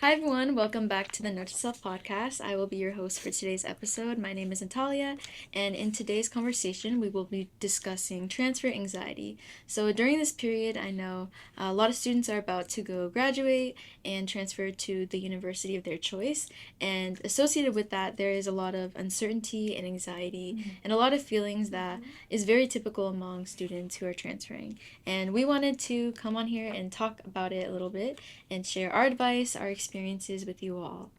Hi everyone, welcome back to the Note to Self podcast. I will be your host for today's episode. My name is Natalia, and in today's conversation, we will be discussing transfer anxiety. So, during this period, I know a lot of students are about to go graduate and transfer to the university of their choice, and associated with that, there is a lot of uncertainty and anxiety, and a lot of feelings that is very typical among students who are transferring. And we wanted to come on here and talk about it a little bit and share our advice, our experiences with you all.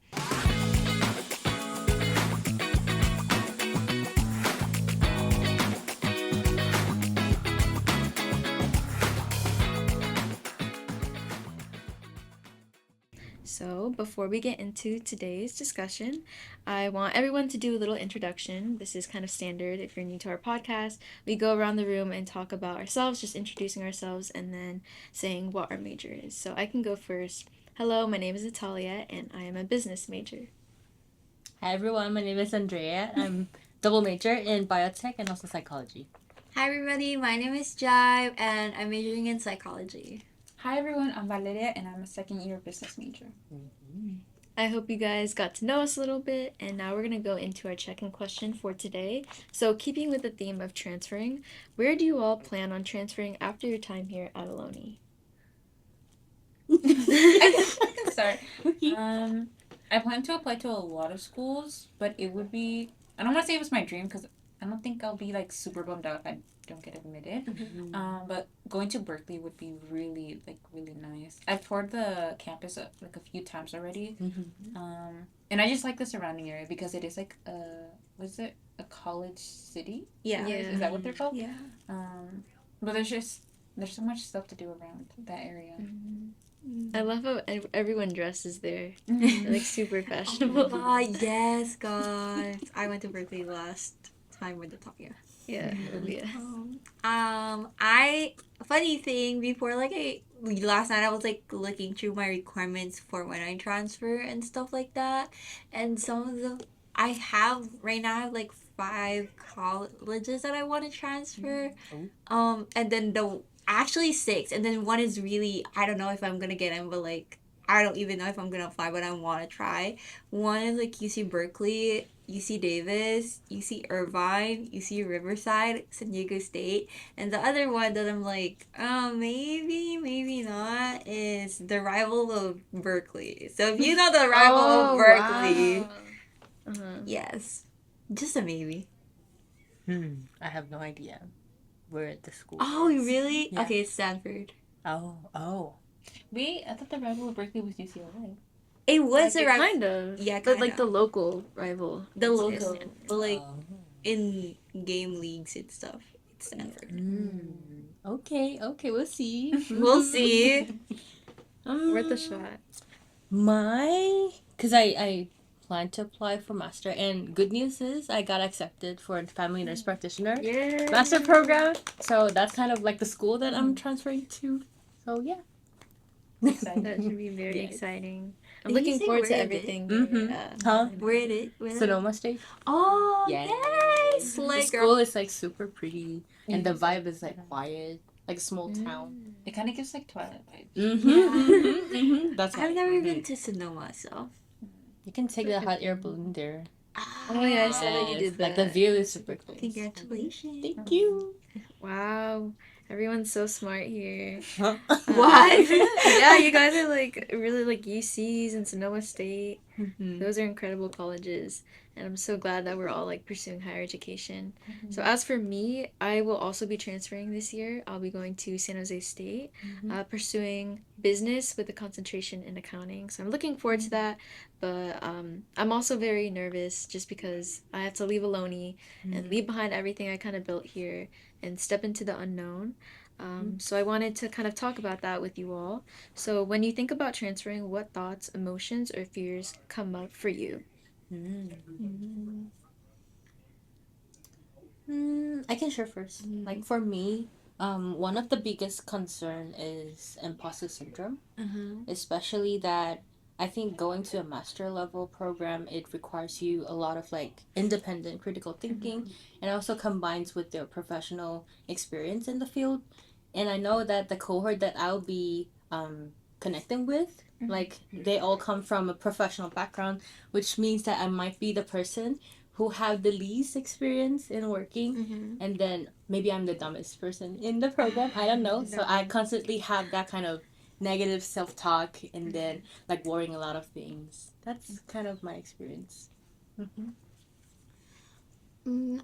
So, before we get into today's discussion, I want everyone to do a little introduction. This is kind of standard if you're new to our podcast. We go around the room and talk about ourselves, just introducing ourselves and then saying what our major is. So, I can go first. Hello, my name is Natalia and I am a business major. Hi everyone, my name is Andrea. I'm double major in biotech and also psychology. Hi everybody, my name is Jive and I'm majoring in psychology. Hi everyone, I'm Valeria and I'm a second year business major. I hope you guys got to know us a little bit, and now we're going to go into our check-in question for today. So, keeping with the theme of transferring, where do you all plan on transferring after your time here at Ohlone? I can start. I plan to apply to a lot of schools, but it would be, I don't want to say it was my dream because I don't think I'll be like super bummed out if I don't get admitted. But going to Berkeley would be really nice. I've toured the campus like a few times already. And I just like the surrounding area because it is like was it a college city? Yeah. Is that what they're called? Yeah. But there's so much stuff to do around that area. I love how everyone dresses there. They're like super fashionable. Oh yes, guys. I went to Berkeley last time with the talk. Yeah. I funny thing before last night I was like looking through my requirements for when I transfer and stuff like that, and some of them I have right now I have like 5 colleges that I want to transfer, and then the actually 6, and then one is really I don't know if I'm gonna get in, but like I don't even know if I'm gonna apply, but I want to try. One is like UC Berkeley, UC Davis, UC Irvine, UC Riverside, San Diego State, and the other one that I'm like, maybe not is the rival of Berkeley. So if you know the rival of Berkeley, Wow. yes, just a maybe. I have no idea where the school Oh, is. really? Yeah. Okay, it's Stanford. Oh. I thought the rival of Berkeley was UCLA. It was Like, a rival. kind of. Yeah, But like kinda. the local rival. The is local, Stanford. but like in game leagues and stuff, it's Stanford. Okay, we'll see. We'll see. Worth a shot. Because I plan to apply for master, and good news is I got accepted for a family nurse practitioner Yeah. master program. So that's kind of like the school that I'm transferring to. So yeah. That should be very Yes. exciting. I'm Did you looking say forward to where it everything. Huh? Where it is? Sonoma State. Oh, Yes. yes! The Like, school is like super pretty, and the vibe is like quiet, like a small town. It kind of gives like Twilight vibes. That's I've why. never been to Sonoma, so. You can take the hot air balloon there. Oh yeah, I saw that you Yes, did that. like the view is super cool. Congratulations. Thank you. Wow. Everyone's so smart here. What? Yeah, you guys are like really like UCs and Sonoma State. Mhm. Those are incredible colleges, and I'm so glad that we're all like pursuing higher education. So as for me, I will also be transferring this year. I'll be going to San Jose State, pursuing business with a concentration in accounting. So I'm looking forward to that, but I'm also very nervous just because I have to leave Ohlone and leave behind everything I kind of built here and step into the unknown. So I wanted to kind of talk about that with you all. So when you think about transferring, what thoughts, emotions, or fears come up for you? I can share first. Like for me, one of the biggest concern is imposter syndrome, especially that I think going to a master level program it requires you a lot of like independent critical thinking, and also combines with their professional experience in the field. And I know that the cohort that I'll be connecting with Like, they all come from a professional background, which means that I might be the person who have the least experience in working, and then maybe I'm the dumbest person in the program. I don't know. So I constantly have that kind of negative self-talk, and then like worrying a lot of things. That's kind of my experience.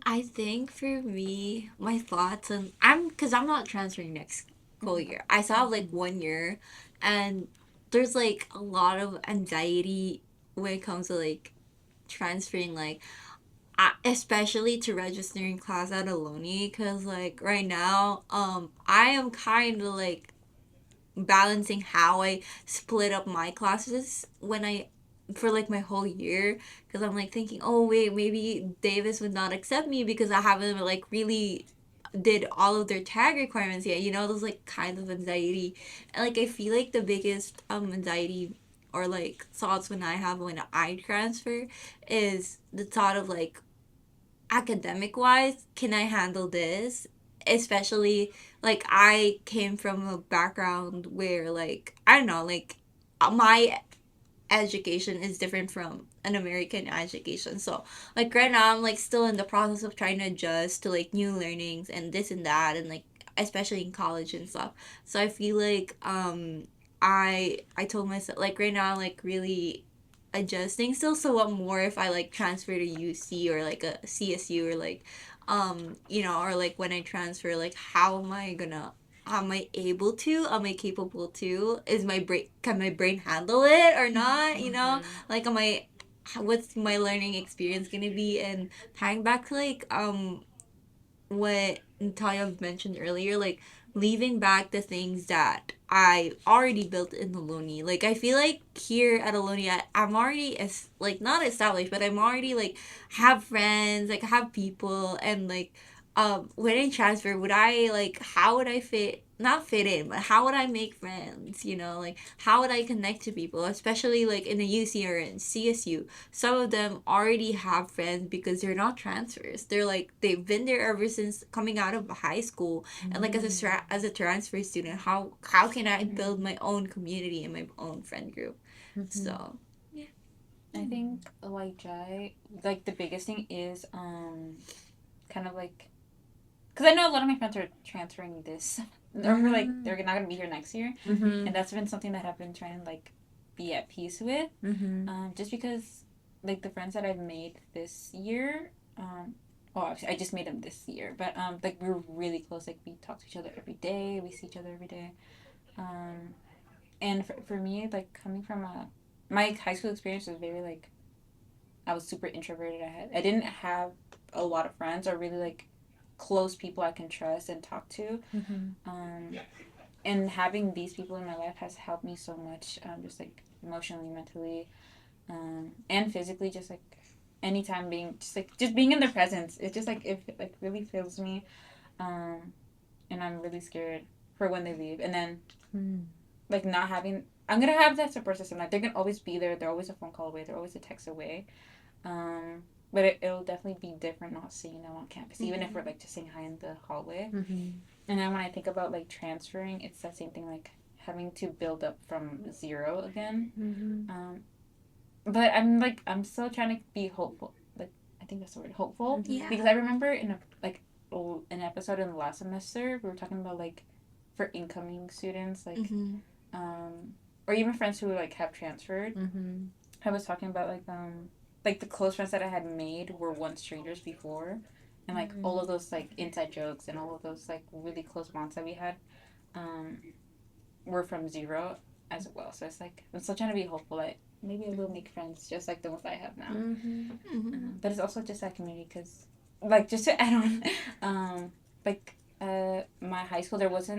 I think for me, my thoughts on because I'm not transferring next school year. I still have like 1 year, and there's like a lot of anxiety when it comes to like transferring, like especially to registering class at Aloni, because like right now, I am kind of like balancing how I split up my classes when I for like my whole year, because I'm like thinking, oh wait, maybe Davis would not accept me because I haven't like really did all of their tag requirements yet. You know, those like kinds of anxiety, and like I feel like the biggest anxiety or like thoughts when I have when I transfer is the thought of like academic wise, can I handle this? Especially like I came from a background where like I don't know, like my education is different from an American education. So like right now I'm like still in the process of trying to adjust to like new learnings and this and that, and like especially in college and stuff. So I feel like I told myself like right now I'm like really adjusting still. So what more if I like transfer to UC or like a CSU or like you know, or like when I transfer, like how am I gonna, am I able to, am I capable to, is my brain, can my brain handle it or not, you know, like am I, what's my learning experience gonna be? And tying back to like what Natalia mentioned earlier, like leaving back the things that I already built in Aloni. Like I feel like here at Aloni, I'm already as like not established, but I'm already like have friends, like have people, and like when I transfer, would I like how would I fit? Not fit in, but how would I make friends? You know, like how would I connect to people, especially like in the UC or in CSU. Some of them already have friends because they're not transfers. They're like they've been there ever since coming out of high school. And like as a transfer student, how can I build my own community and my own friend group? So yeah, I think like Jai, like the biggest thing is kind of like, because I know a lot of my friends are transferring this, or like they're not gonna be here next year, and that's been something that I've been trying to like be at peace with, just because like the friends that I've made this year, well I just made them this year, but like we're really close. Like we talk to each other every day, we see each other every day, um, and for me like coming from a my high school experience was very like I was super introverted. I didn't have a lot of friends or really like close people I can trust and talk to. Um, and having these people in my life has helped me so much, just like emotionally, mentally, and physically. Just like anytime being just being in their presence, it just like it like really fills me. Um, and I'm really scared for when they leave, and then like not having. I'm gonna have that support system. Like they're gonna always be there. They're always a phone call away. They're always a text away. But it'll definitely be different not seeing them on campus, even if we're like just saying hi in the hallway. And then when I think about like transferring, it's that same thing, like having to build up from zero again. But I'm still trying to be hopeful. Like I think that's the word, hopeful. Yeah. Because I remember in an episode in the last semester we were talking about like for incoming students, like or even friends who like have transferred. I was talking about like the close friends that I had made were once strangers before, and like all of those like inside jokes and all of those like really close bonds that we had, um, were from zero as well. So it's like I'm still trying to be hopeful that maybe I will make friends just like the ones I have now. But it's also just that community, because like just to add on, like my high school there was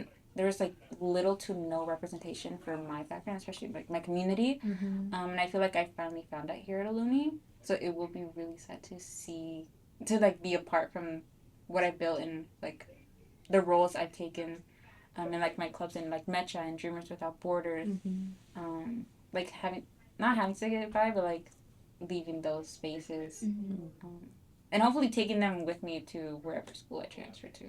like little to no representation for my background, especially like my community. And I feel like I finally found that here at Alumni. So it will be really sad to see, to like be apart from what I built and like the roles I've taken, and like my clubs in like Mecha and Dreamers Without Borders. Like not having to say goodbye, but like leaving those spaces, and hopefully taking them with me to wherever school I transfer to.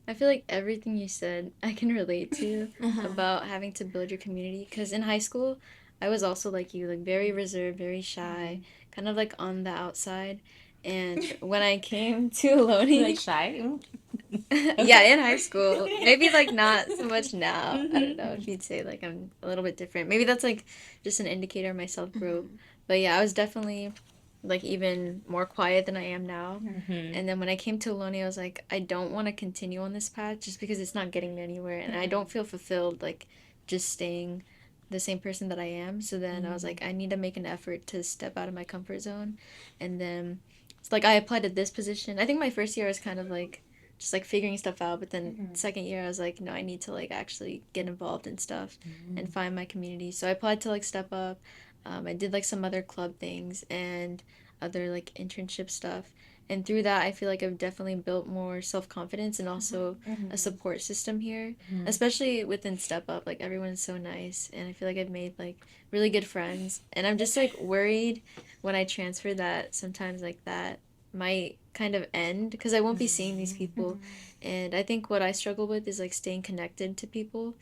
I feel like everything you said I can relate to about having to build your community. Because in high school, I was also like you, like very reserved, very shy, kind of like on the outside. And when I came to Ohlone, Like shy. yeah, in high school, maybe like not so much now. I don't know if you'd say like I'm a little bit different. Maybe that's like just an indicator of my self growth. But yeah, I was definitely like even more quiet than I am now. And then when I came to Ohlone, I was like, I don't want to continue on this path just because it's not getting me anywhere, and I don't feel fulfilled like just staying the same person that I am. So then I was like, I need to make an effort to step out of my comfort zone, and then it's like I applied to this position. I think my first year was kind of like just like figuring stuff out, but then second year I was like, no, I need to like actually get involved in stuff and find my community. So I applied to like Step Up. I did like some other club things and other like internship stuff. And through that, I feel like I've definitely built more self confidence and also a support system here, especially within Step Up. Like everyone is so nice, and I feel like I've made like really good friends. And I'm just like worried when I transfer that sometimes like that might kind of end because I won't be seeing these people. And I think what I struggle with is like staying connected to people.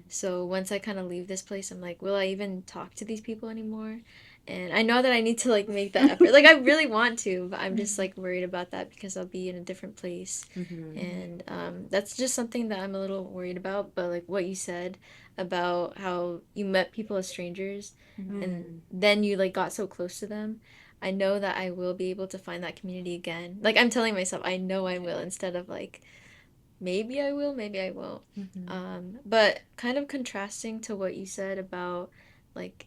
So once I kind of leave this place, I'm like, will I even talk to these people anymore? And I know that I need to like make that effort. Like I really want to, but I'm just like worried about that because I'll be in a different place. And that's just something that I'm a little worried about. But like what you said about how you met people as strangers and then you like got so close to them, I know that I will be able to find that community again. Like I'm telling myself, I know I will instead of like maybe I will, maybe I won't. But kind of contrasting to what you said about like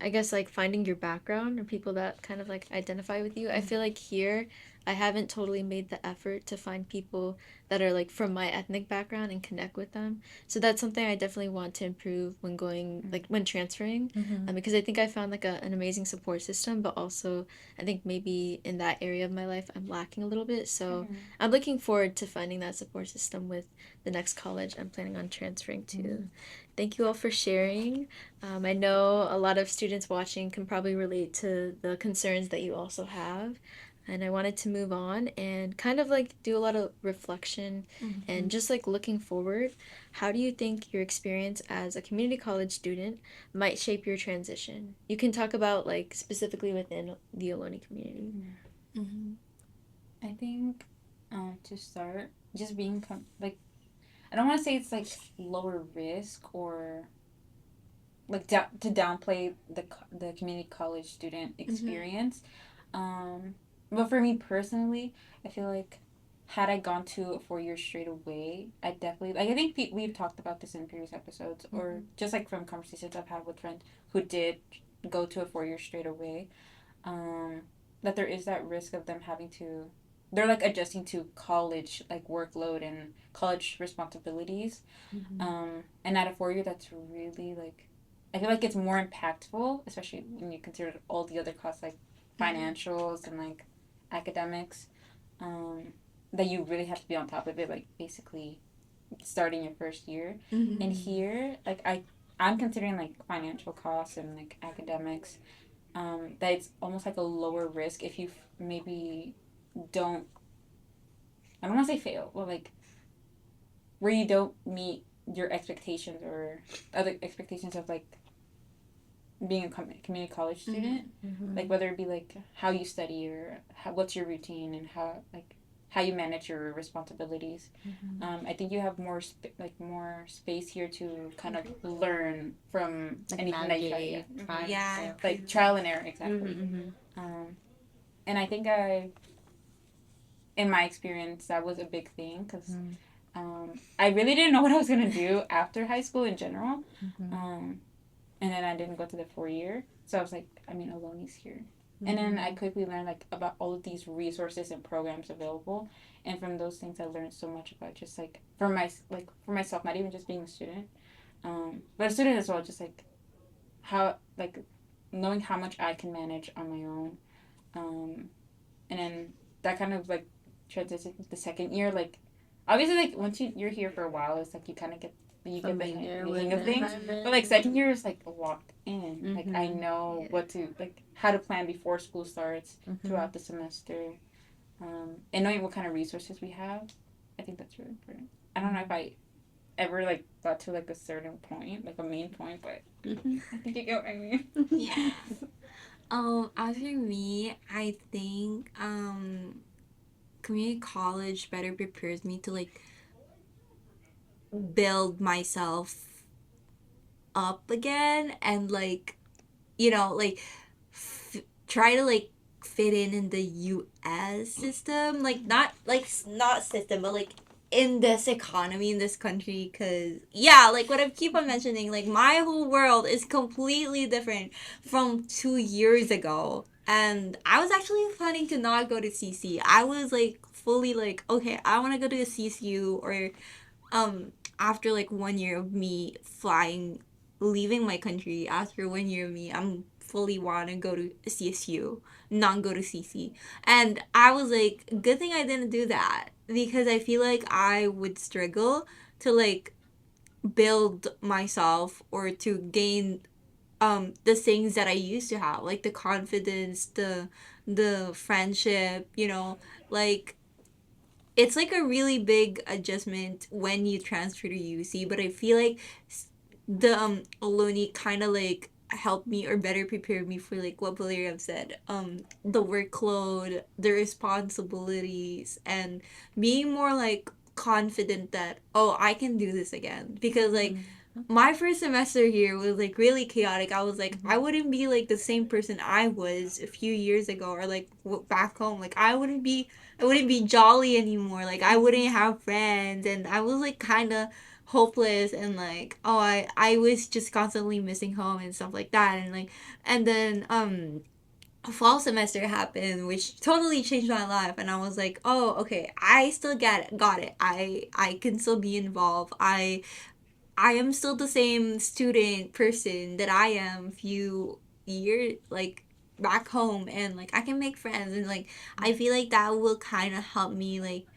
I guess like finding your background or people that kind of like identify with you. I feel like here I haven't totally made the effort to find people that are like from my ethnic background and connect with them. So that's something I definitely want to improve when going like when transferring, because I think I found like an amazing support system, but also I think maybe in that area of my life I'm lacking a little bit. So I'm looking forward to finding that support system with the next college I'm planning on transferring to. Thank you all for sharing. I know a lot of students watching can probably relate to the concerns that you also have. And I wanted to move on and kind of like do a lot of reflection and just like looking forward. How do you think your experience as a community college student might shape your transition? You can talk about like specifically within the Ohlone community. I think to start, just being like, I don't want to say it's like lower risk or like to downplay the community college student experience. But for me personally, I feel like had I gone to a 4 year straight away, I definitely like I think we've talked about this in previous episodes or just like from conversations I've had with friends who did go to a 4 year straight away. Um, that there is that risk of them having to they're like adjusting to college like workload and college responsibilities. And at a 4 year that's really like I feel like it's more impactful, especially when you consider all the other costs like financials and like academics, that you really have to be on top of it, like basically starting your first year. And here, like I'm considering like financial costs and like academics, that it's almost like a lower risk if you maybe don't. I don't want to say fail, but like where you don't meet your expectations or other expectations of like being a community college student, like whether it be like how you study or what's your routine and how you manage your responsibilities. I think you have more more space here to kind of learn from like anything that you try. Yeah. Like trial and error, exactly. And I think in my experience, that was a big thing because I really didn't know what I was gonna do after high school in general. And then I didn't go to the 4 year. So I was like, I mean, Ohloni's here. And then I quickly learned like about all of these resources and programs available. And from those things, I learned so much about just like for myself, not even just being a student, but a student as well. Just like how like knowing how much I can manage on my own, and then that kind of like transition the second year. Like obviously, like once you're here for a while, it's like you kind of get the hang of things. But like second year is like locked in. Like I know what to like how to plan before school starts throughout the semester, and knowing what kind of resources we have. I think that's really important. I don't know if I ever like got to like a certain point, like a main point, but I think you get what I mean. Yeah. As for me, I think community college better prepares me to like build myself up again and like like try to like fit in the US system, like not system, but like in this economy in this country, because yeah, like what I keep on mentioning, like my whole world is completely different from 2 years ago. And I was actually planning to not go to CC. I was like fully like, okay, I want to go to a CSU, or after like 1 year of me flying, leaving my country, after 1 year of me, I'm fully want to go to CSU, not go to CC. And I was like, good thing I didn't do that, because I feel like I would struggle to like build myself or to gain the things that I used to have, like the confidence, the friendship, like it's like a really big adjustment when you transfer to UC, but I feel like the Aloni kind of like helped me or better prepared me for like what Valeria have said. The workload, the responsibilities, and being more like confident that, oh, I can do this again, because like my first semester here was like really chaotic. I was like, I wouldn't be like the same person I was a few years ago, or like back home. Like I wouldn't be jolly anymore. Like I wouldn't have friends, and I was like kind of hopeless, and like, oh, I was just constantly missing home and stuff like that. And like, and then fall semester happened, which totally changed my life, and I was like, oh, okay, I still got it. I can still be involved. I am still the same student person that I am few years like back home, and like I can make friends, and like I feel like that will kind of help me like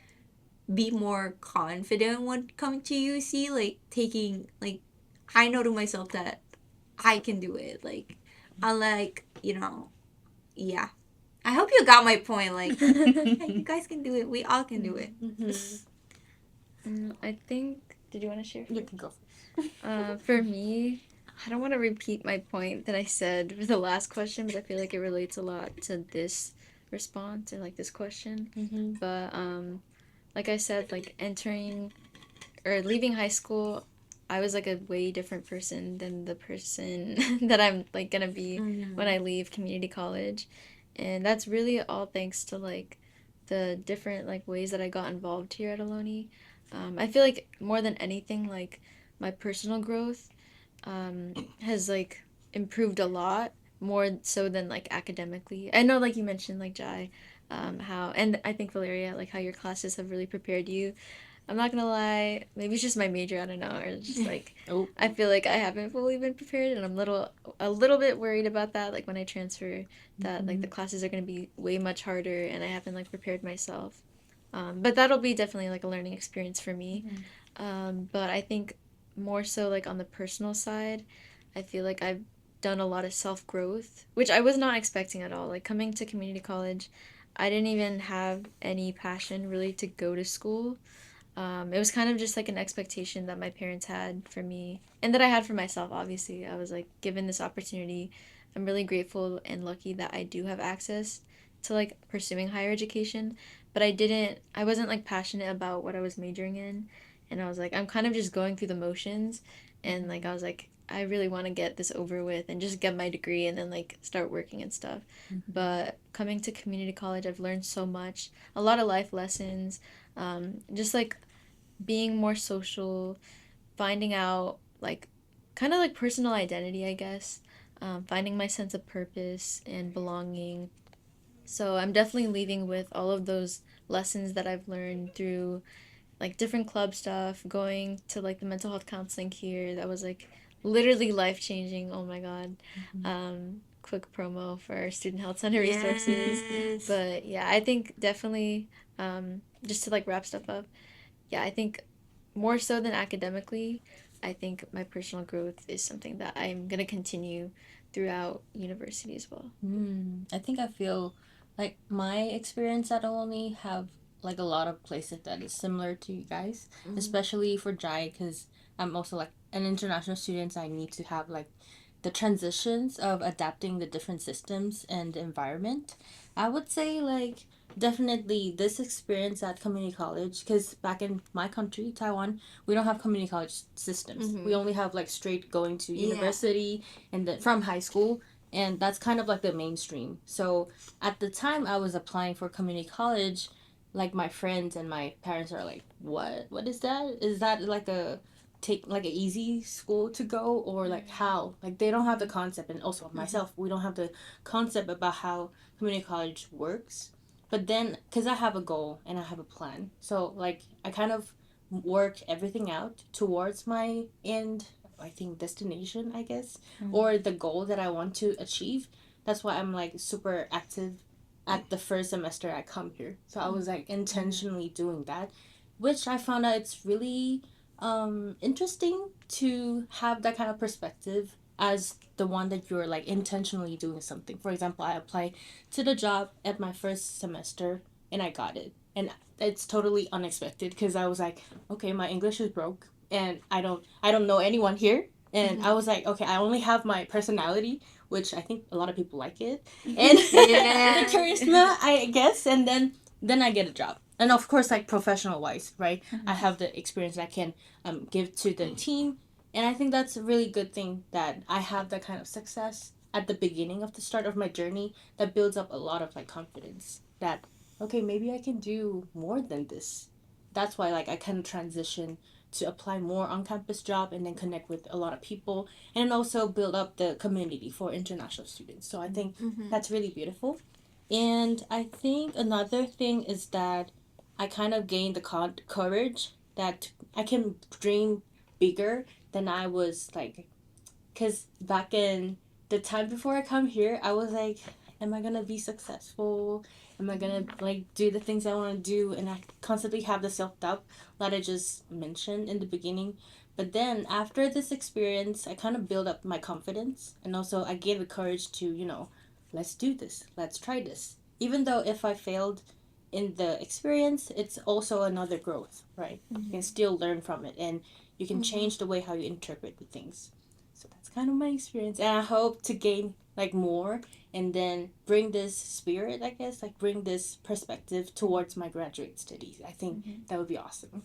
be more confident when coming to UC, like taking like I know to myself that I can do it, like unlike yeah. I hope you got my point, like hey, you guys can do it, we all can do it. I think. Did you want to share? You can go. For me, I don't want to repeat my point that I said for the last question, but I feel like it relates a lot to this response or like this question. But like I said, like entering or leaving high school, I was like a way different person than the person that I'm like gonna be when I leave community college. And that's really all thanks to like the different like ways that I got involved here at Aloni. I feel like more than anything, like my personal growth has like improved a lot more so than like academically. I know like you mentioned like Jai, how and I think Valeria, like how your classes have really prepared you. I'm not gonna lie, maybe it's just my major, I don't know, or just like Oh. I feel like I haven't fully been prepared, and I'm a little bit worried about that, like when I transfer, that like the classes are gonna be way much harder, and I haven't like prepared myself. But that'll be definitely like a learning experience for me. But I think more so like on the personal side, I feel like I've done a lot of self growth, which I was not expecting at all. Like coming to community college, I didn't even have any passion really to go to school. It was kind of just like an expectation that my parents had for me and that I had for myself, obviously. I was like given this opportunity. I'm really grateful and lucky that I do have access to like pursuing higher education, but I wasn't like passionate about what I was majoring in. And I was like, I'm kind of just going through the motions. And like, I was like, I really want to get this over with and just get my degree and then like start working and stuff. But coming to community college, I've learned so much, a lot of life lessons, just like being more social, finding out like kind of like personal identity, I guess, finding my sense of purpose and belonging. So I'm definitely leaving with all of those lessons that I've learned through like different club stuff, going to like the mental health counseling here. That was like literally life changing. Oh my god. Quick promo for our student health center resources. Yes. But yeah, I think definitely just to like wrap stuff up, yeah, I think more so than academically, I think my personal growth is something that I'm going to continue throughout university as well. I think I feel like my experience at Olney have like a lot of places that is similar to you guys, especially for Jai, because I'm also like an international student. So I need to have like the transitions of adapting the different systems and environment. I would say like definitely this experience at community college, because back in my country, Taiwan, we don't have community college systems. We only have like straight going to university and then from high school, and that's kind of like the mainstream. So at the time I was applying for community college, like my friends and my parents are like, what is that? Is that like a take like an easy school to go, or like how, like they don't have the concept, and also myself, we don't have the concept about how community college works. But then because I have a goal and I have a plan, so like I kind of work everything out towards my end, I think, destination, I guess, or the goal that I want to achieve. That's why I'm like super active at the first semester I come here. So I was like intentionally doing that, which I found out it's really interesting to have that kind of perspective as the one that you're like intentionally doing something. For example, I applied to the job at my first semester and I got it. And it's totally unexpected because I was like, okay, my English is broke and I don't know anyone here. And I was like, okay, I only have my personality, which I think a lot of people like it, and the charisma, I guess. And then I get a job, and of course, like professional wise, right? I have the experience I can give to the team, and I think that's a really good thing that I have that kind of success at the beginning of the start of my journey that builds up a lot of like confidence that okay, maybe I can do more than this. That's why like I kind of transition to apply more on campus job and then connect with a lot of people and also build up the community for international students. So I think that's really beautiful. And I think another thing is that I kind of gained the courage that I can dream bigger than I was like, because back in the time before I come here, I was like, am I gonna be successful? Am I gonna like do the things I want to do? And I constantly have the self doubt that I just mentioned in the beginning. But then after this experience, I kind of build up my confidence, and also I gave the courage to let's do this, let's try this. Even though if I failed in the experience, it's also another growth, right? You can still learn from it, and you can change the way how you interpret the things. So that's kind of my experience, and I hope to gain like more and then bring this spirit, I guess, like bring this perspective towards my graduate studies. I think that would be awesome.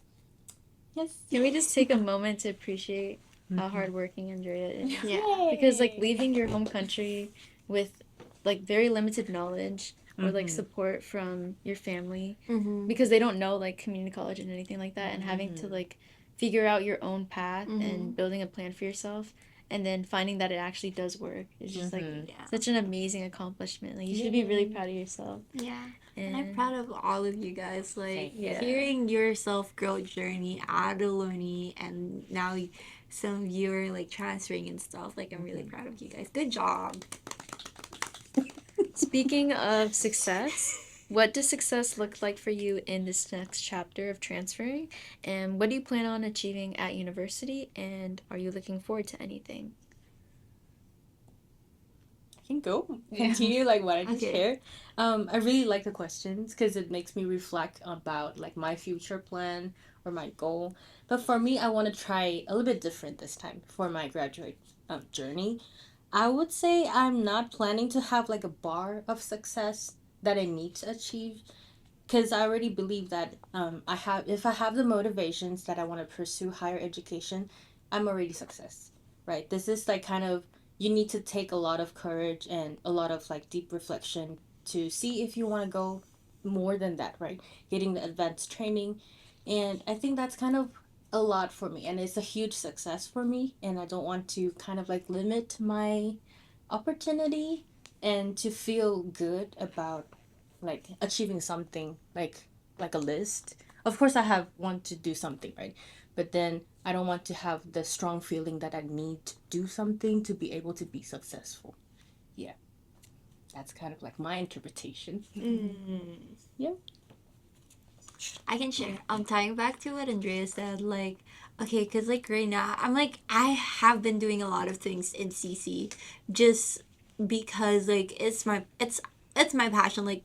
Yes. Can we just take a moment to appreciate how hardworking Andrea is? Yeah. Because like leaving your home country with like very limited knowledge or like support from your family because they don't know like community college and anything like that, and having to like figure out your own path and building a plan for yourself, and then finding that it actually does work is just like such an amazing accomplishment. Like you should be really proud of yourself. Yeah. And I'm proud of all of you guys. Like, Yeah. hearing your self growth journey out of Loni, and now some of you are like transferring and stuff. Like, I'm really proud of you guys. Good job. Speaking of success, what does success look like for you in this next chapter of transferring? And what do you plan on achieving at university? And are you looking forward to anything? I can go continue like what I just shared. I really like the questions because it makes me reflect about like my future plan or my goal. But for me, I want to try a little bit different this time for my graduate journey. I would say I'm not planning to have like a bar of success that I need to achieve, because I already believe that if I have the motivations that I want to pursue higher education, I'm already success, right? This is like kind of, you need to take a lot of courage and a lot of like deep reflection to see if you want to go more than that, right? Getting the advanced training, and I think that's kind of a lot for me, and it's a huge success for me, and I don't want to kind of like limit my opportunity and to feel good about like achieving something like a list. Of course I have want to do something, right? But then I don't want to have the strong feeling that I need to do something to be able to be successful. Yeah, that's kind of like my interpretation. Yeah. I can share. Tying back to what Andrea said, like, okay, because like right now, I'm like, I have been doing a lot of things in CC just because like it's my passion, like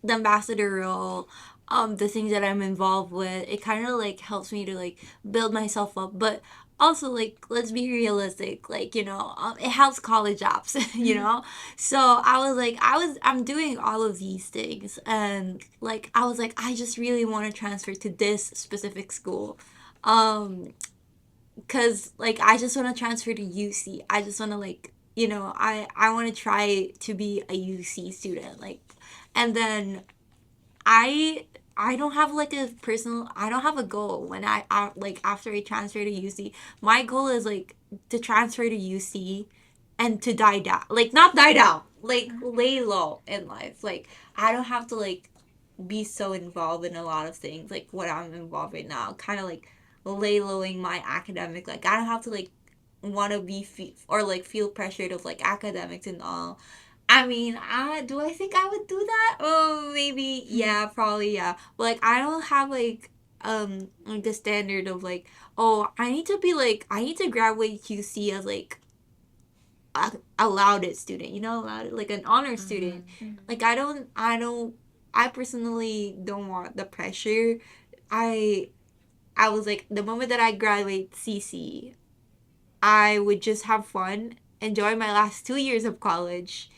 the ambassador role the things that I'm involved with. It kind of like helps me to like build myself up, but also like let's be realistic, like it helps college apps, so I'm doing all of these things, and like I was like I just really want to transfer to this specific school, because like I just want to transfer to UC. I just want to like I want to try to be a UC student, like, and then I I don't have like a personal, I don't have a goal when I like after I transfer to UC. My goal is like to transfer to UC and to die down. Like not die down, like lay low in life. Like I don't have to like be so involved in a lot of things like what I'm involved in now. Kind of like lay lowing my academic. Like I don't have to like want to be or like feel pressured of like academics and all. I mean, do I think I would do that? Oh, maybe. Yeah, probably. Yeah. But like, I don't have like the standard of like, oh, I need to graduate QC as like a lauded student. Lauded, like an honor student. Like I personally don't want the pressure. I I was like the moment that I graduate CC, I would just have fun, enjoy my last 2 years of college,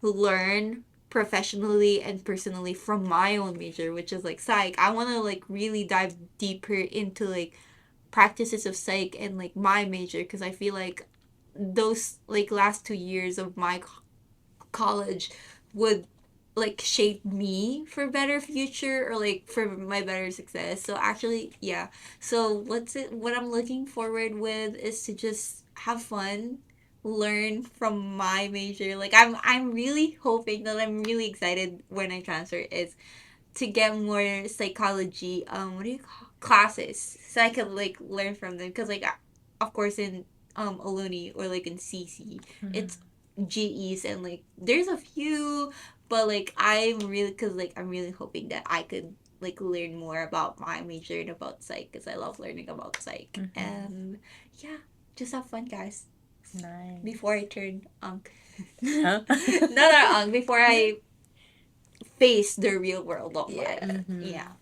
learn professionally and personally from my own major, which is like psych. I want to like really dive deeper into like practices of psych and like my major, because I feel like those like last 2 years of my college would like shape me for better future or like for my better success. So actually, yeah. So what I'm looking forward with is to just have fun, learn from my major. Like I'm really hoping that I'm really excited when I transfer is to get more psychology what do you call classes, so I could like learn from them, because like of course in Aluni or like in CC it's GEs, and like there's a few, but like I'm really hoping that I could like learn more about my major and about psych, because I love learning about psych. And yeah, just have fun, guys, Nice. before I turn Huh? not before I face the real world of life. Yeah.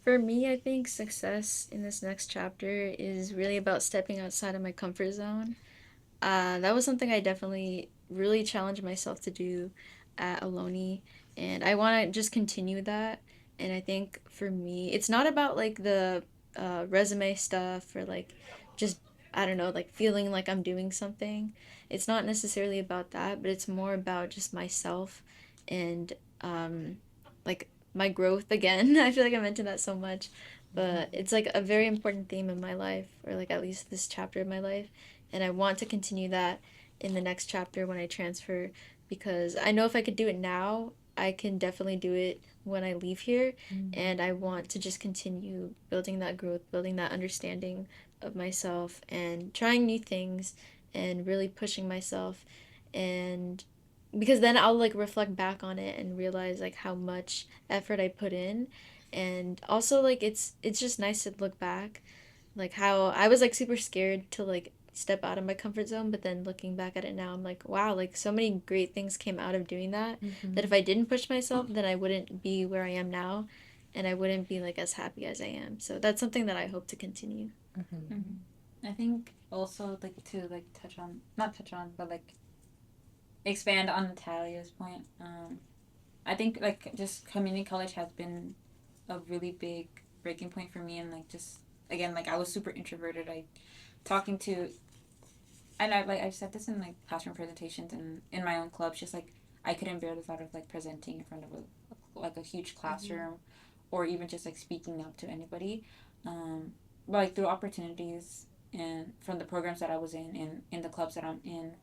For me, I think success in this next chapter is really about stepping outside of my comfort zone. That was something I definitely really challenged myself to do at Aloni, and I want to just continue that. And I think for me, it's not about like the resume stuff or like just, I don't know, like feeling like I'm doing something. It's not necessarily about that, but it's more about just myself and like my growth again. I feel like I mentioned that so much, but it's like a very important theme in my life, or like at least this chapter of my life, and I want to continue that in the next chapter when I transfer, because I know if I could do it now, I can definitely do it when I leave here. And I want to just continue building that growth, building that understanding of myself, and trying new things and really pushing myself. And because then I'll like reflect back on it and realize like how much effort I put in. And also like it's just nice to look back, like how I was like super scared to like step out of my comfort zone, but then looking back at it now, I'm like, wow, like so many great things came out of doing that, that if I didn't push myself, then I wouldn't be where I am now, and I wouldn't be like as happy as I am. So that's something that I hope to continue. I think also like to like touch on, not touch on, but like expand on Natalia's point. I think like just community college has been a really big breaking point for me, and like just again like I was super introverted. I talking to, and I said this in like classroom presentations and in my own clubs, just like I couldn't bear the thought of like presenting in front of a huge classroom, or even just like speaking up to anybody. But like through opportunities and from the programs that I was in the clubs that I'm in,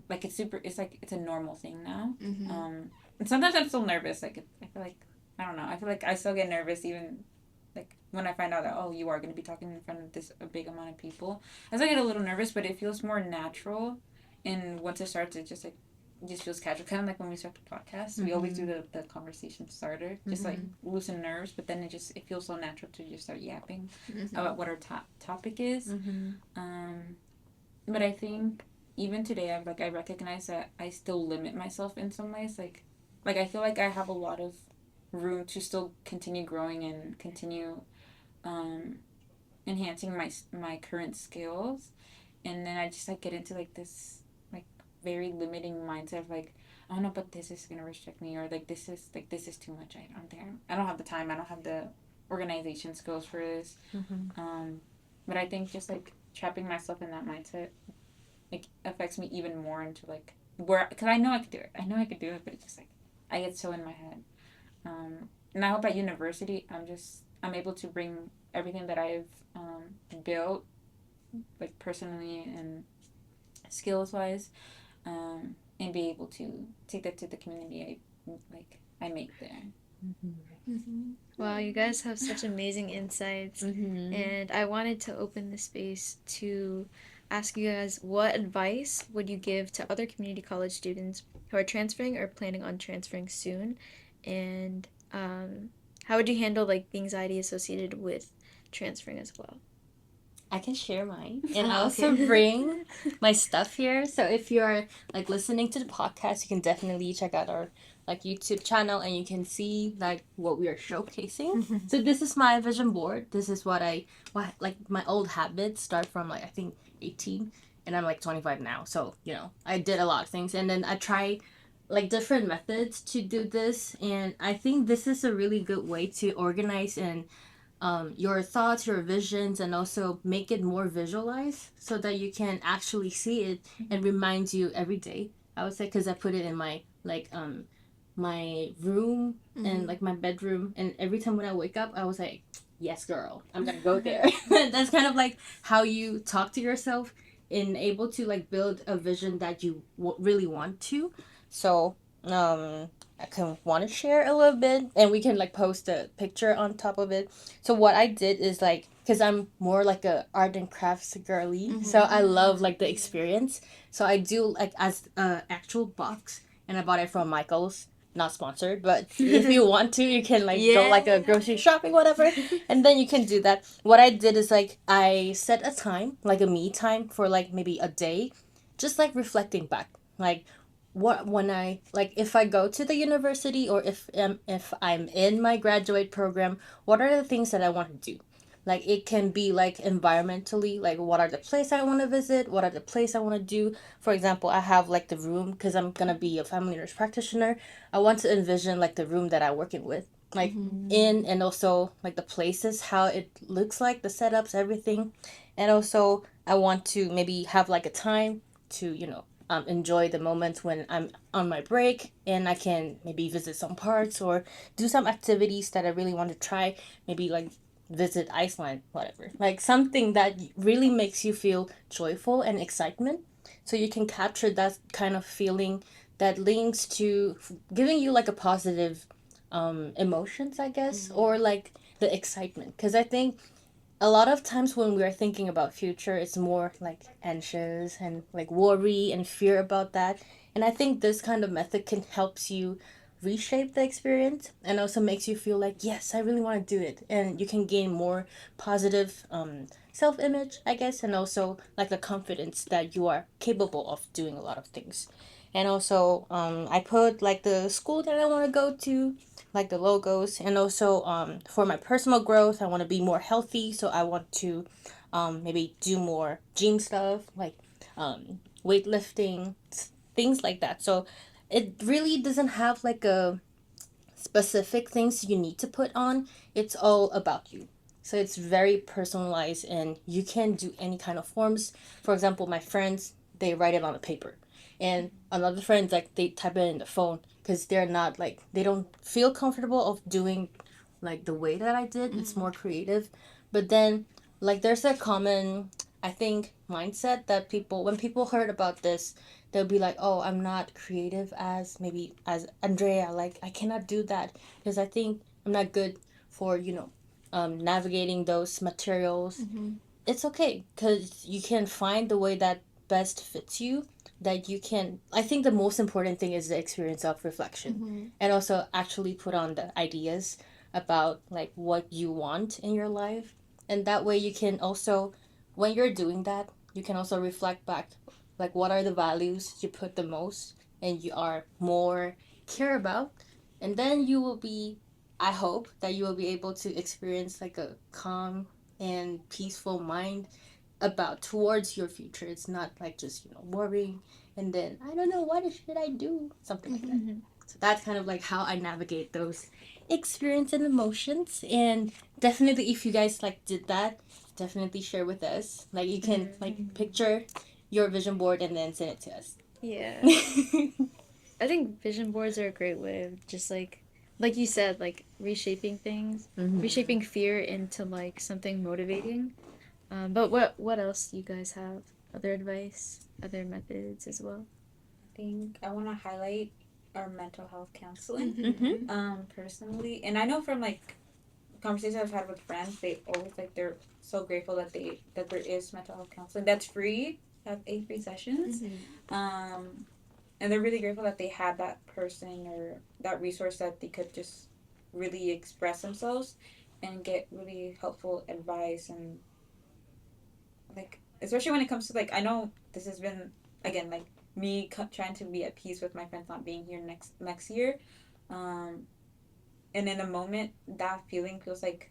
like it's like it's a normal thing now. And sometimes I'm still nervous. Like I feel like I don't know. I feel like I still get nervous even like when I find out that, oh, you are going to be talking in front of this a big amount of people. I still get a little nervous, but it feels more natural. And once it starts, it just like it just feels casual. Kind of like when we start the podcast, we always do the conversation starter, just like loosen nerves. But then it feels so natural to just start yapping about what our topic is. But I think even today, I recognize that I still limit myself in some ways. Like I feel like I have a lot of room to still continue growing and continue um, enhancing my current skills. And then I just like get into like this like very limiting mindset of like, oh no, but this is gonna restrict me, or like this is too much. I don't think I don't have the time. I don't have the organization skills for this. But I think just like trapping myself in that mindset like affects me even more into like where, because I know I could do it. I know I could do it, but it's just like I get so in my head. And I hope at university I'm able to bring everything that I've built like personally and skills wise, and be able to take that to the community I make there. Wow, you guys have such amazing insights. And I wanted to open the space to ask you guys, what advice would you give to other community college students who are transferring or planning on transferring soon? And how would you handle like the anxiety associated with transferring as well? I can share mine and also bring my stuff here. So if you're like listening to the podcast, you can definitely check out our like YouTube channel and you can see like what we are showcasing. So this is my vision board. This is what like my old habits start from like I think 18 and I'm like 25 now. So, you know, I did a lot of things and then I try like different methods to do this and I think this is a really good way to organize and your thoughts, your visions, and also make it more visualized so that you can actually see it and remind you every day. I would say because I put it in my my room and like my bedroom, and every time when I wake up, I was like, "Yes, girl, I'm gonna go there." That's kind of like how you talk to yourself and able to like build a vision that you really want to. So I can want to share a little bit and we can like post a picture on top of it. So what I did is like because I'm more like a art and crafts girly, so I love like the experience. So I do like as a actual box, and I bought it from Michael's. Not sponsored, but if you want to, you can like go like a grocery shopping, whatever, and then you can do that. What I did is like I set a time, like a me time for like maybe a day, just like reflecting back, like what when I like if I go to the university or if I'm in my graduate program, what are the things that I want to do? Like it can be like environmentally, like what are the place I want to visit, what are the place I want to do. For example, I have like the room because I'm gonna be a family nurse practitioner. I want to envision like the room that I work in with, like in and also like the places, how it looks like, the setups, everything, and also I want to maybe have like a time to enjoy the moments when I'm on my break and I can maybe visit some parts or do some activities that I really want to try. Maybe like visit Iceland, whatever. Like something that really makes you feel joyful and excitement. So you can capture that kind of feeling that links to giving you like a positive emotions, I guess, or like the excitement. Because I think a lot of times when we're thinking about future it's more like anxious and like worry and fear about that, and I think this kind of method can helps you reshape the experience and also makes you feel like yes I really want to do it, and you can gain more positive self-image I guess, and also like the confidence that you are capable of doing a lot of things. And also I put like the school that I want to go to, like the logos, and also for my personal growth I want to be more healthy, so I want to maybe do more gym stuff like weightlifting, things like that. So it really doesn't have like a specific things you need to put on. It's all about you, so it's very personalized and you can do any kind of forms. For example, my friends, they write it on a paper, and another friends like they type it in the phone because they're not like they don't feel comfortable of doing like the way that I did. It's more creative. But then like there's a common I think mindset that people when people heard about this, they'll be like, oh, I'm not creative as maybe as Andrea, like I cannot do that because I think I'm not good for navigating those materials. It's okay because you can find the way that best fits you, that you can. I think the most important thing is the experience of reflection, and also actually put on the ideas about like what you want in your life, and that way you can also when you're doing that you can also reflect back like what are the values you put the most and you are more care about, and then you will be I hope that you will be able to experience like a calm and peaceful mind about towards your future. It's not like just, worrying and then I don't know what should I do, something like that. So that's kind of like how I navigate those experience and emotions. And definitely, if you guys like did that, definitely share with us. Like you can like picture your vision board and then send it to us. Yeah. I think vision boards are a great way of just like you said, like reshaping things, reshaping fear into like something motivating. But what else do you guys have? Other advice, other methods as well? I think I want to highlight our mental health counseling. Personally, and I know from like conversations I've had with friends, they always like they're so grateful that there is mental health counseling that's free. Have 8 free sessions. And they're really grateful that they had that person or that resource that they could just really express themselves and get really helpful advice. And like especially when it comes to like, I know this has been again like me trying to be at peace with my friends not being here next year, and in a moment that feeling feels like,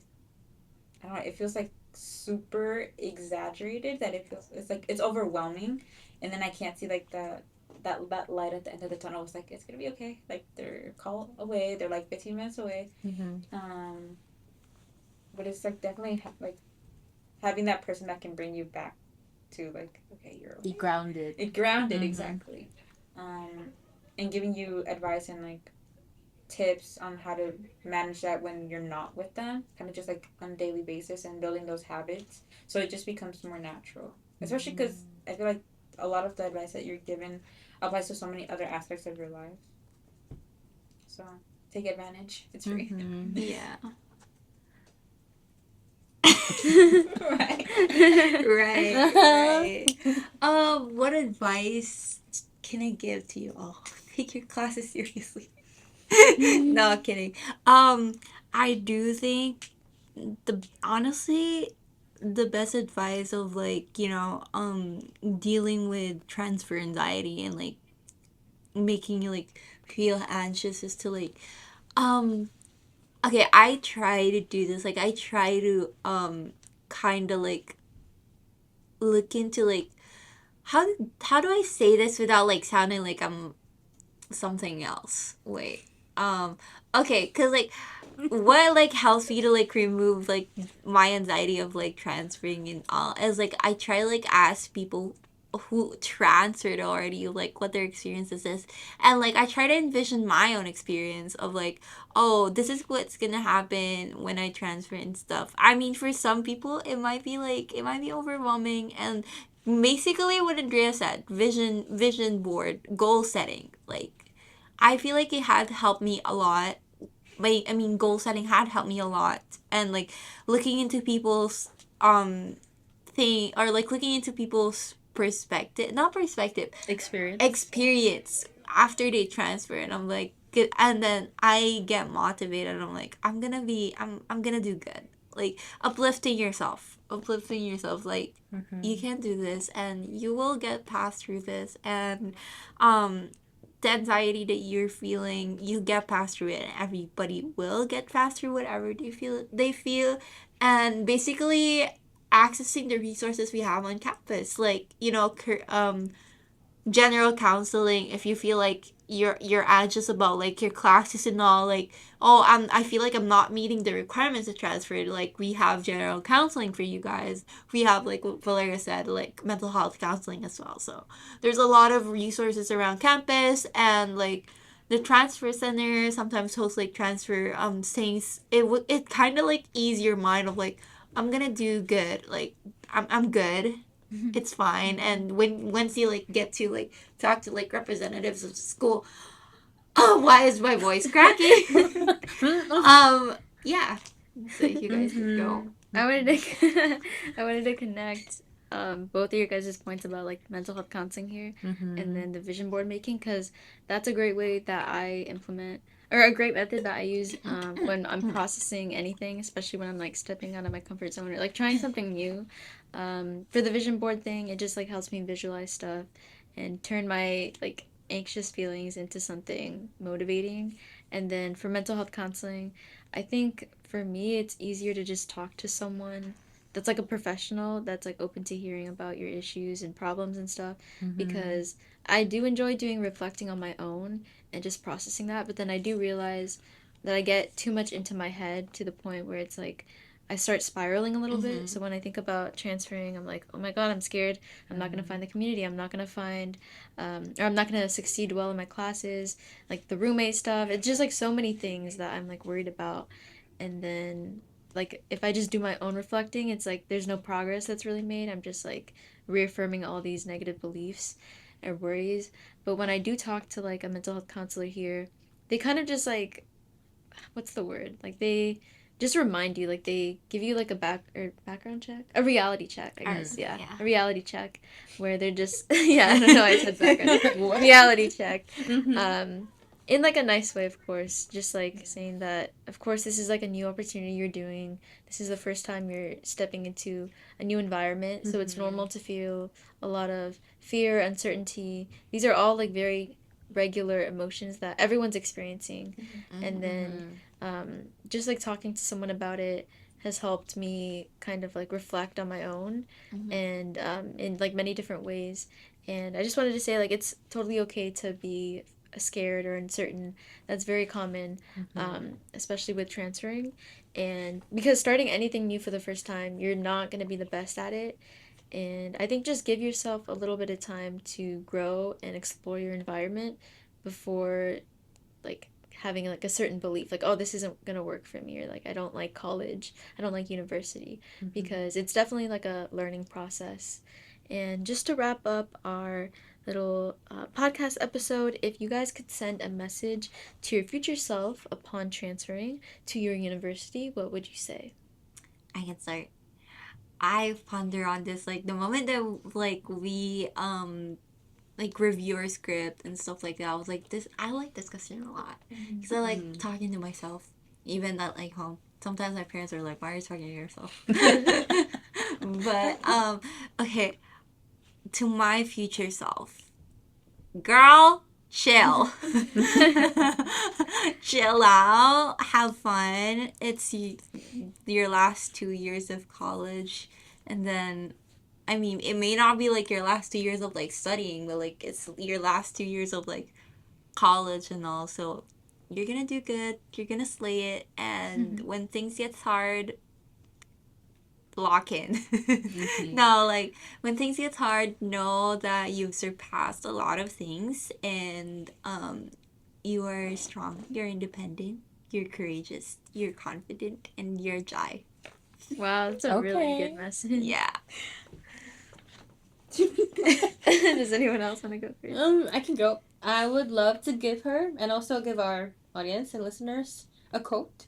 I don't know, it feels like super exaggerated, that it's like it's overwhelming, and then I can't see like that light at the end of the tunnel. It's like it's gonna be okay. Like they're call away. They're like 15 minutes away. But it's like definitely like having that person that can bring you back to like, okay, you're okay. Be grounded. Exactly. And giving you advice and like tips on how to manage that when you're not with them, kind of just like on a daily basis, and building those habits so it just becomes more natural, especially because I feel like a lot of the advice that you're given applies to so many other aspects of your life, so take advantage. It's free. Yeah. Right. What advice can I give to you all? Take your classes seriously. No, kidding. I do think honestly the best advice of like, dealing with transfer anxiety and like making you like feel anxious is to like okay, I try to do this. Like I try to kind of like look into like how do I say this without like sounding like I'm something else. Wait. Okay, cuz like what like helps me to like remove like my anxiety of like transferring and all is like I try to like ask people who transferred already like what their experiences is, and like I try to envision my own experience of like, oh, this is what's gonna happen when I transfer and stuff. I mean, for some people it might be like it might be overwhelming, and basically what Andrea said, vision board, goal setting, like I feel like it had helped me a lot. I mean, goal setting had helped me a lot, and like looking into people's thing, or like looking into people's perspective, not perspective, experience after they transfer, and I'm like, good, and then I get motivated. And I'm like, I'm gonna do good. Like uplifting yourself. Like you can do this, and you will get past through this, and um the anxiety that you're feeling, you get past through it, and everybody will get past through whatever they feel, and basically accessing the resources we have on campus, like general counseling if you feel like you're anxious about like your classes and all, like, oh, I feel like I'm not meeting the requirements to transfer, like we have general counseling for you guys. We have, like what Valeria said, like mental health counseling as well. So there's a lot of resources around campus, and like the transfer center sometimes hosts like transfer things. It kind of like ease your mind of like, I'm gonna do good, like I'm good, it's fine. And once you like get to like talk to like representatives of the school, oh, why is my voice cracking? Yeah, so you guys can go. I wanted to I wanted to connect both of your guys' points about like mental health counseling here, and then the vision board making, because that's a great way that I implement, or a great method that I use when I'm processing anything, especially when I'm like stepping out of my comfort zone or like trying something new. For the vision board thing, it just like helps me visualize stuff and turn my like anxious feelings into something motivating. And then for mental health counseling, I think for me it's easier to just talk to someone that's like a professional that's like open to hearing about your issues and problems and stuff, because I do enjoy doing reflecting on my own and just processing that, but then I do realize that I get too much into my head to the point where it's like I start spiraling a little bit. So when I think about transferring, I'm like, oh my god, I'm scared. I'm not going to find the community. I'm not going to find, or I'm not going to succeed well in my classes. Like the roommate stuff. It's just like so many things that I'm like worried about. And then, like, if I just do my own reflecting, it's like there's no progress that's really made. I'm just like reaffirming all these negative beliefs or worries. But when I do talk to like a mental health counselor here, they kind of just like, what's the word? Like they just remind you, like they give you like a background check, a reality check, I guess. Yeah, a reality check where they're just yeah, I don't know, I said background reality check. In like a nice way, of course, just like saying that of course this is like a new opportunity you're doing. This is the first time you're stepping into a new environment, so it's normal to feel a lot of fear, uncertainty. These are all like very regular emotions that everyone's experiencing. And then just like talking to someone about it has helped me kind of like reflect on my own and in like many different ways. And I just wanted to say like it's totally okay to be scared or uncertain. That's very common, especially with transferring. And because starting anything new for the first time, you're not going to be the best at it. And I think just give yourself a little bit of time to grow and explore your environment before like having like a certain belief like, oh, this isn't gonna work for me, or like I don't like college, I don't like university, because it's definitely like a learning process. And just to wrap up our little podcast episode, if you guys could send a message to your future self upon transferring to your university, what would you say? I can start. I ponder on this like the moment that like we like review our script and stuff like that. I was like, this I like discussing a lot because I like talking to myself, even at like home. Sometimes my parents are like, "Why are you talking to yourself?" But okay, to my future self, girl, chill, chill out, have fun. It's your last 2 years of college, and then I mean, it may not be like your last 2 years of like studying, but like it's your last 2 years of like college and all. So you're gonna do good. You're gonna slay it. And when things gets hard, lock in. No, like when things gets hard, know that you've surpassed a lot of things, and you are strong. You're independent. You're courageous. You're confident, and you're Jai. Wow, that's a really good message. Yeah. Does anyone else want to go first? I can go. I would love to give her and also give our audience and listeners a quote.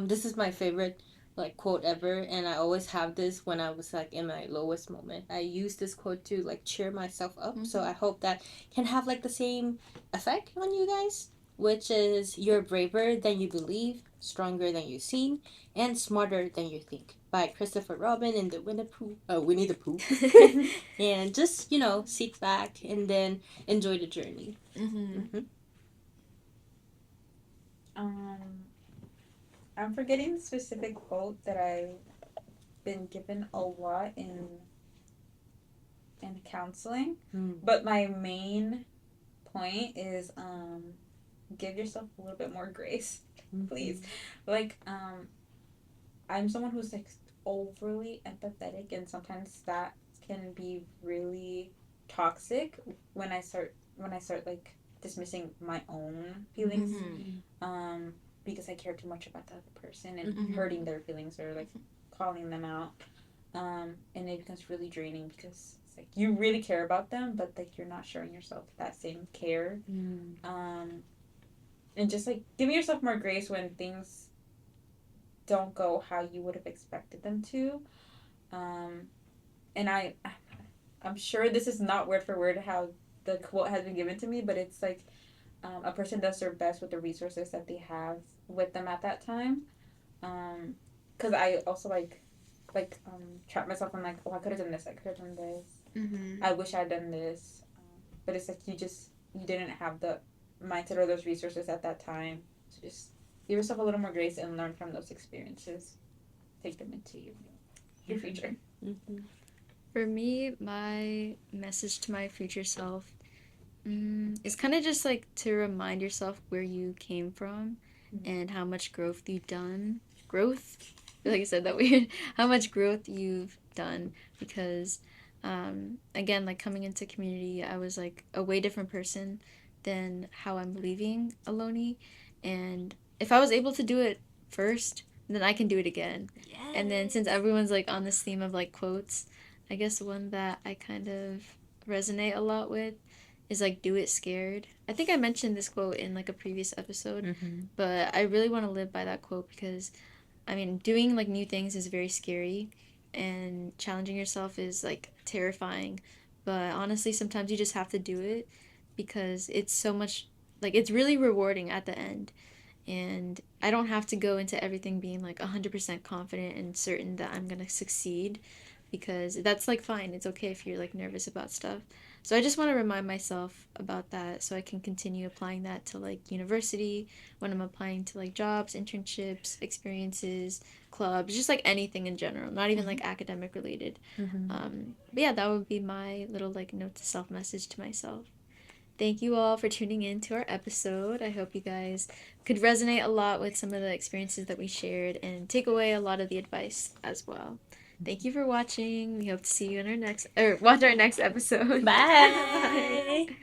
This is my favorite like quote ever, and I always have this when I was like in my lowest moment. I use this quote to like cheer myself up. So I hope that can have like the same effect on you guys, which is you're braver than you believe, stronger than you seem, and smarter than you think, by Christopher Robin in the Winnie the Pooh. And just sit back and then enjoy the journey. I'm forgetting the specific quote that I've been given a lot in counseling, but my main point is give yourself a little bit more grace, please. Like I'm someone who's like overly empathetic, and sometimes that can be really toxic when I start like dismissing my own feelings, because I care too much about the other person and hurting their feelings or like calling them out, and it becomes really draining because it's like you really care about them, but like you're not showing yourself that same care, and just like giving yourself more grace when things don't go how you would have expected them to. And I'm sure this is not word for word how the quote has been given to me, but it's like a person does their best with the resources that they have with them at that time. Because I also trap myself in like, oh, I could have done this, I could have done this, I wish I had done this, but it's like you just you didn't have the mindset or those resources at that time. So just give yourself a little more grace and learn from those experiences. Take them into your future. Mm-hmm. For me, my message to my future self is kind of just like to remind yourself where you came from and how much growth you've done. Growth? I feel like I said that weird. How much growth you've done because, again, like coming into community, I was like a way different person than how I'm leaving Aloni. And if I was able to do it first, then I can do it again. Yes. And then since everyone's like on this theme of like quotes, I guess one that I kind of resonate a lot with is like do it scared. I think I mentioned this quote in like a previous episode, but I really want to live by that quote because I mean, doing like new things is very scary and challenging yourself is like terrifying. But honestly, sometimes you just have to do it because it's so much like it's really rewarding at the end. And I don't have to go into everything being like 100% confident and certain that I'm going to succeed because that's like fine. It's okay if you're like nervous about stuff. So I just want to remind myself about that so I can continue applying that to like university, when I'm applying to like jobs, internships, experiences, clubs, just like anything in general, not even like academic related. But yeah, that would be my little like note to self message to myself. Thank you all for tuning in to our episode. I hope you guys could resonate a lot with some of the experiences that we shared and take away a lot of the advice as well. Thank you for watching. We hope to see you in our next or watch our next episode. Bye. Bye.